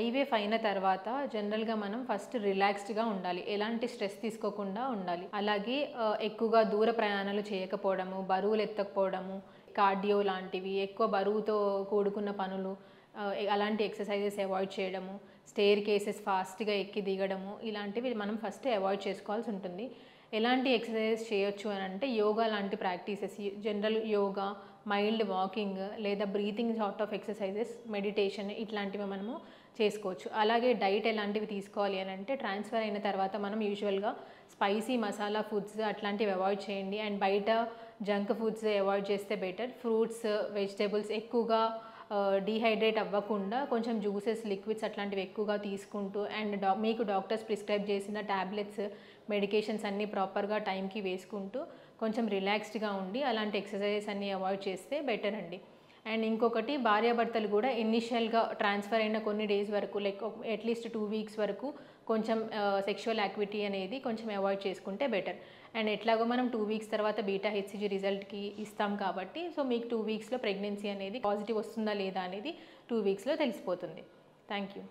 IVF అయిన తర్వాత జనరల్గా మనం ఫస్ట్ రిలాక్స్డ్గా ఉండాలి, ఎలాంటి స్ట్రెస్ తీసుకోకుండా ఉండాలి. అలాగే ఎక్కువగా దూర ప్రయాణాలు చేయకపోవడము, బరువులు ఎత్తకపోవడము, కార్డియో లాంటివి ఎక్కువ బరువుతో కూడుకున్న పనులు, అలాంటి ఎక్సర్సైజెస్ అవాయిడ్ చేయడము, స్టేర్ కేసెస్ ఫాస్ట్గా ఎక్కి దిగడము, ఇలాంటివి మనం ఫస్ట్ అవాయిడ్ చేసుకోవాల్సి ఉంటుంది. ఎలాంటి ఎక్సర్సైజెస్ చేయొచ్చు అని అంటే యోగా లాంటి practices, general yoga, mild walking లేదా breathing sort of exercises, meditation ఇట్లాంటివి మనము చేసుకోవచ్చు. అలాగే డైట్ ఎలాంటివి తీసుకోవాలి అని అంటే ట్రాన్స్ఫర్ అయిన తర్వాత మనం యూజువల్గా స్పైసీ మసాలా ఫుడ్స్ అట్లాంటివి అవాయిడ్ చేయండి. అండ్ బయట జంక్ ఫుడ్స్ అవాయిడ్ చేస్తే బెటర్. ఫ్రూట్స్, వెజిటేబుల్స్ ఎక్కువగా డీహైడ్రేట్ అవ్వకుండా కొంచెం జ్యూసెస్, లిక్విడ్స్ అట్లాంటివి ఎక్కువగా తీసుకుంటూ అండ్ మీకు డాక్టర్స్ ప్రిస్క్రైబ్ చేసిన ట్యాబ్లెట్స్, మెడికేషన్స్ అన్నీ ప్రాపర్గా టైంకి వేసుకుంటూ కొంచెం రిలాక్స్డ్గా ఉండి అలాంటి ఎక్సర్సైజెస్ అన్నీ అవాయిడ్ చేస్తే బెటర్ అండి. అండ్ ఇంకొకటి, భార్యాభర్తలు కూడా ఇనిషియల్గా ట్రాన్స్ఫర్ అయిన కొన్ని డేస్ వరకు లైక్ అట్లీస్ట్ 2 వీక్స్ వరకు కొంచెం సెక్షువల్ యాక్టివిటీ అనేది కొంచెం అవాయిడ్ చేసుకుంటే బెటర్. అండ్ ఎట్లాగో మనం 2 వీక్స్ తర్వాత బీటా హెచ్సిజీ రిజల్ట్కి ఇస్తాం కాబట్టి సో మీకు 2 వీక్స్లో ప్రెగ్నెన్సీ అనేది పాజిటివ్ వస్తుందా లేదా అనేది 2 వీక్స్లో తెలిసిపోతుంది. Thank you.